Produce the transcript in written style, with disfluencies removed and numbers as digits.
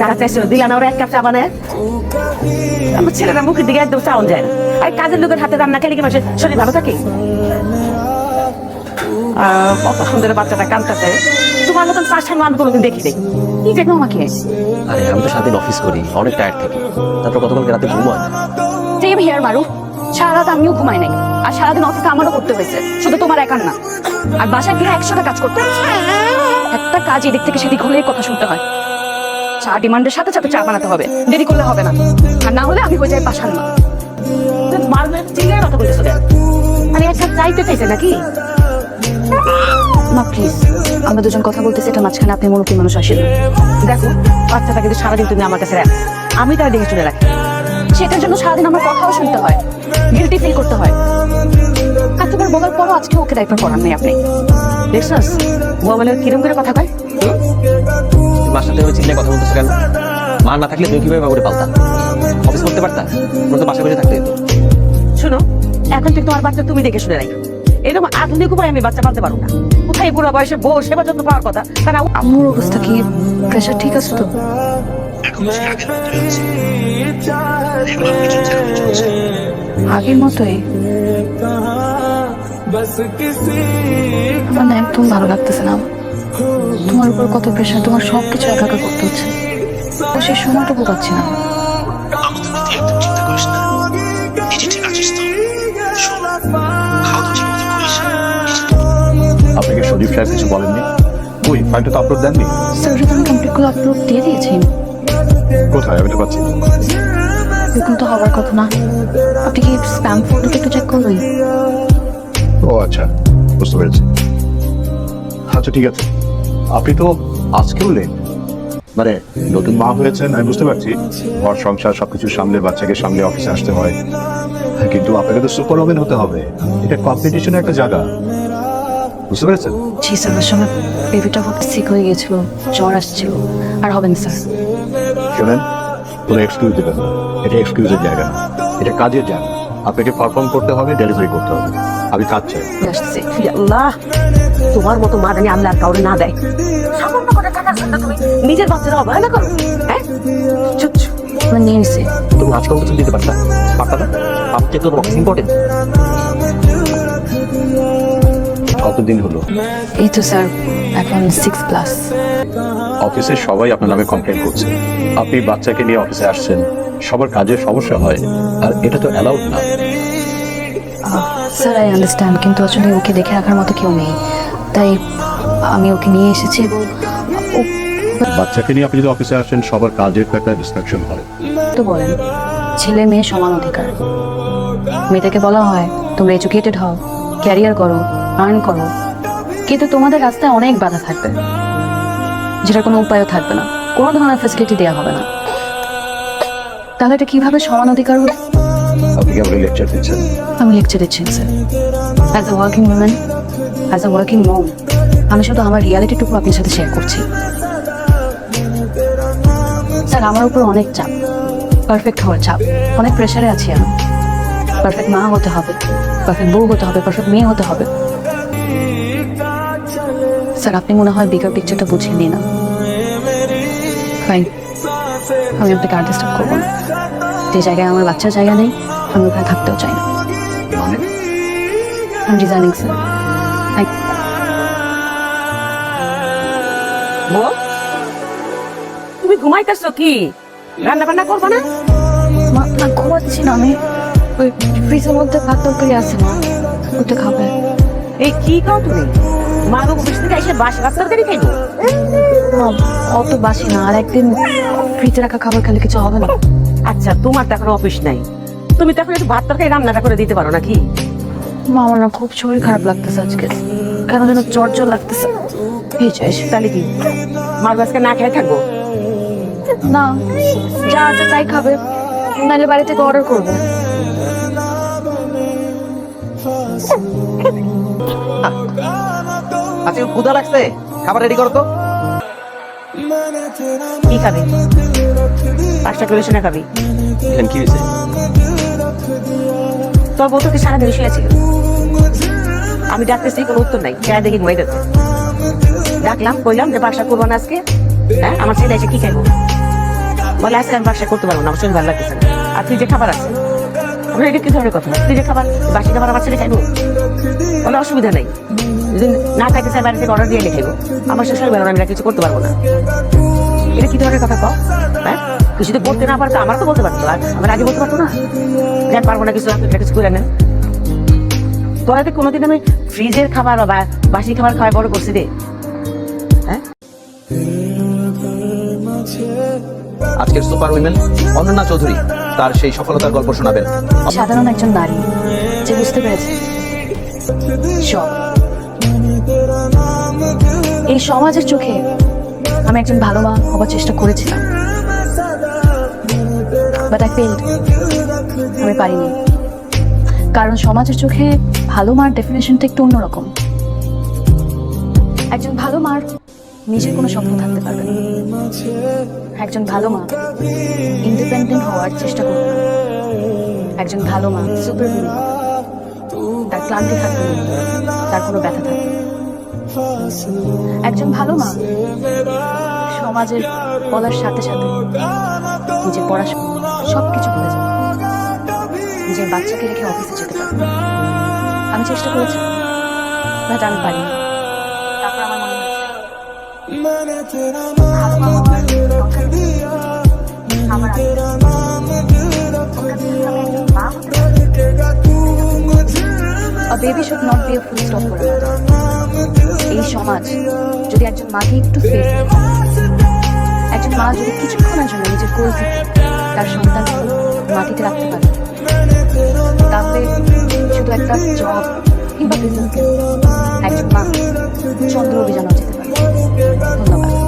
যারা চাইছিল দিলাম ওরা এক কাপ চা বানায়। আমার ছেলেরা মুখের দিকে একদম চাউন যায় না। আর কাজের লোকের হাতে রান্না খেলে কি মানুষের শরীর ভালো থাকে? সুন্দর বাচ্চাটা কাঁদতেছে, তোমার মতন পাশানো আমি কোনোদিন দেখি দেখি কি দেখো আমাকে। আরে আমি তো সারাদিন অফিস করি, অনেক টায়ার্ড থাকি, তারপর গতকালকে রাতে ঘুম হয় না। সেম হিয়ার মারু, সারা রাত আমিও ঘুমাই নাই, আর সারাদিন অফিসে আমারও করতে হয়েছে, শুধু তোমার একার না। আর বাসায় গিয়ে 100টা কাজ করতে হয়েছে, একটা কাজ এদিক থেকে সেদিক হলেই কথা শুনতে হয়। চা ডিমান্ডের সাথে সাথে চা বানাতে হবে, দেরি করলে হবে না, আর না হলে আমি হয়ে যাই পাশান না। মারবে চিল্লার কথা বলতেছো কেন? আরে একটা চাইতে চাইছে নাকি? মা প্লিজ, আমরা দুজন কথা বলতেছি, এটা মাঝখানে আপনি মনে কি মানুষ আসেন। দেখো বাচ্চাটা কিন্তু সারাদিন তুমি আমার কাছে রাখ, আমি তার দেখে চলে রাখি, সেটার জন্য সারাদিন আমার কথাও শুনতে হয়, গিল্টি ফিল করতে হয়। আর তোমার বলার পরও আজকে ওকে দায়িত্ব করার নেই। আপনি দেখছস মোবাইলে কিরম করে কথা কয়? মার সাথে ওই চিল্লায় কথা বলতেছো কেন? মা না থাকলে তুমি কিভাবে বাবুরে পালতা? অফিস করতে পারতা? তোর তো বাসা বসে থাকতে হতো। শোনো, এখন থেকে তোমার বাচ্চা তুমি দেখে শুনে রাখো। এরকম আধুনিক উপায় আমি বাচ্চা পালতে পারবো না। কোথায় বুড়া বয়সে বউ সেবা যত্ন পাওয়ার কথা, তারা আম্মুর অবস্থা কি? প্রেশার ঠিক আছে তো? আগের মতোই। আমার না একদম ভালো লাগতেছে না। তোমার উপর কত প্রেশার, তোমার সবকিছু একা একা করতে হচ্ছে, সে সময়টুকু পাচ্ছি না। আপনাকে সজীব সাহেব কিছু বলেননি? ওই ফাইলটা তো আপলোড দেননি? স্যার ওটা তো আমি কমপ্লিট করে আপলোড দিয়ে দিয়েছি। কোথায় আমি তো পাচ্ছি না। এরকম তো হওয়ার কথা না। আপনি কি স্প্যাম ফোল্ডারটা একটু চেক করবেন? ও আচ্ছা, বুঝতে পেরেছি। আচ্ছা ঠিক আছে, আপনি তো আজকেও লেট, মানে নতুন মা হয়েছেন আমি বুঝতে পারছি, ঘর সংসার সবকিছু সামলে বাচ্চাকে সামলে অফিসে আসতে হয়, কিন্তু আপনাকে তো সুপার ওমেন হতে হবে। এটা কম্পিটিশনের একটা জায়গা, বুঝতে পেরেছেন? জি স্যার, আসলে বেবিটা খুব সিক হয়ে গিয়েছিল, জ্বর আসছিল, আর হবে না স্যার। শোনেন, কোনো এক্সকিউজ দেবেন না, এটা এক্সকিউজের জায়গা না, এটা কাজের জায়গা। আপনাকে পারফর্ম করতে হবে, ডেলিভারি করতে হবে। আমি কাজ চাই। আসছে আল্লাহ, তোমার মতো মা জানি আল্লাহ আর কাউরে না দেয়। সামান্য করে টাকার জন্য তুমি নিজের বাচ্চারা অবহেলা করো। হ্যাঁ আমরা নিয়ে এসে তুমি আজকাল কিছু দিতে পারতা না? আপনি তো অফিস ইম্পর্টেন্ট। কতদিন হলো? এই তো স্যার এখন 6+। অফিসে সবাই আপনার নামে কমপ্লেন করছে, আপনি বাচ্চাকে নিয়ে অফিসে আসছেন, সবার কাজের সমস্যা হয়, আর এটা তো অ্যালাউড না। স্যার আই আন্ডারস্ট্যান্ড, কিন্তু আসলে ওকে দেখে রাখার মতো কেউ নেই, তাই আমি ওকে নিয়ে এসেছি। এবং বাচ্চাকে নিয়ে আপনি যদি অফিসে আসেন, সবার কাজের তো একটা ডিস্ট্রাকশন হয়। তো বলেন, ছেলে মেয়ে সমান অধিকার। মেয়েটাকে বলা হয় তোমরা এডুকেটেড হও, ক্যারিয়ার করো, আর্ন করো, কিন্তু তোমাদের রাস্তায় অনেক বাধা থাকবে, যেটার কোনো উপায়ও থাকবে না, কোনো ধরনের ফ্যাসিলিটি দেওয়া হবে না। তাহলে এটা কিভাবে সমান অধিকার হবে? আপনি কি আমাকে লেকচার দিচ্ছেন? আমি লেকচার দিচ্ছি sir. As a working women, as a working mom, আমি শুধু আমার রিয়ালিটিটুকু আপনার সাথে শেয়ার করছি। স্যার আমার উপর অনেক চাপ, পারফেক্ট হওয়ার চাপ, অনেক প্রেশারে আছি আমি। পারফেক্ট মা হতে হবে, পারফেক্ট বউ হতে হবে, পারফেক্ট মেয়ে হতে হবে। স্যার আপনি মনে হয় বিগার পিকচারটা বুঝিয়ে নিন না। ফাইন, আমি আপনাকে আর ডিস্টার্ব করবো না। যে জায়গায় আমার বাচ্চার জায়গা নেই, আমি ওখানে থাকতেও চাই না। মানে আমি রিজাইনিং স্যার। তুমি ঘুমাইতেছো কি? রান্না বান্না করবো না? না ঘুমাচ্ছি না, আমি ওই ফ্রিজের মধ্যে ভাত তরকারি আছে না, ওটা খাবে। এই কি খাও তুমি? মা বাবু অফিস থেকে এসে বাসি ভাত তরকারি খাইবো? অত বাসি না, আর একদিন ফ্রিজে রাখা খাবার খেলে কিছু হবে না। আচ্ছা তোমার তো এখন অফিস নাই, তুমি তো এখন একটু ভাত তরকারি রান্নাটা করে দিতে পারো নাকি? মা আমার না খুব শরীর খারাপ লাগতেছে আজকে, কেন যেন জ্বর জ্বর লাগতেছে। তাহলে কি মার আজকে না খেয়ে থাকবো? না, যা আছে তাই খাবে, নাহলে বাড়ি থেকে অর্ডার করবো। আজকে ক্ষুধা লাগছে, খাবার রেডি করো তো। কি খাবি? 5টা কিলো না খাবি? কি হয়েছে? তোর বউ তো কি সারাদিন শুয়েছিল? আমি ডাকতেছি, কোনো উত্তর নাই, চেয়ার দেখি ঘুমাই যাচ্ছে। ডাকলাম, কইলাম যে বাসা করবো না আজকে, হ্যাঁ আমার ছেলে এসে কি খাইবো? বলে আজকে আমি বাসা করতে পারবো না, আমার শরীর ভালো লাগতেছে না। আর তুই যে খাবার আছে, আমরা এটা কি ধরনের কথা? তুই যে খাবার, বাসি খাবার আমার ছেলে খাইবো, বলে অসুবিধা নেই, যদি না খাইতে চাই বাড়ি থেকে অর্ডার দিয়ে খাইবো, আমার শরীর ভালো না, আমি আর কিছু করতে পারবো না। এটা কি ধরনের কথা কও? হ্যাঁ, কিছু যদি করতে না পারতো আমার তো বলতে পারতো, আর আমার আগে বলতে পারতো না জান পারবো না কিছু, একটা কিছু করে নেন। তোরা তো কোনোদিন আমি ফ্রিজের খাবার বা বাসি খাবার খাওয়া বড় করছি রে? হ্যাঁ, আজকের সুপার উইমেন অনন্যা চৌধুরী তার সেই সফলতার গল্প শোনাবেন। সাধারণ একজন নারী যে বুঝতে পেরেছে সব। এই সমাজের চোখে আমি একজন ভালো মা হবার চেষ্টা করেছিলাম, বাট আই ফেইলড। আমি পারিনি, কারণ সমাজের চোখে ভালো মার ডেফিনেশনটা একটু অন্যরকম। একজন ভালো মার নিজের কোনো স্বপ্ন থাকতে পারবে না। একজন ভালো মা ইন্ডিপেন্ডেন্ট হওয়ার চেষ্টা করবে না। একজন ভালো মা সুপার হিরো, তার ক্লান্তি থাকবে না, তার কোনো ব্যথা থাকবে না। একজন ভালো মা সমাজের বলার সাথে সাথে নিজের পড়াশোনা সবকিছু ভুলে যাবে, নিজের বাচ্চাকে রেখে অফিসে যেতে পারবে। আমি চেষ্টা করেছি, বাট আমি পারিনি। তারপর আমার মনে হয়েছে ভালো মা হওয়ার দরকার নেই। আমার আগে A baby should not be a full stop for a mother. এই সমাজ যদি একজন মাকে একটু ফের, একজন মা যদি কিছুক্ষণের জন্য নিজের কোল থেকে তার সন্তানকে মাটিতে রাখতে পারে, তাতে শুধু একটা জব কিংবা বিজনেস, একজন মা চন্দ্র অভিযানও যেতে পারে। ধন্যবাদ।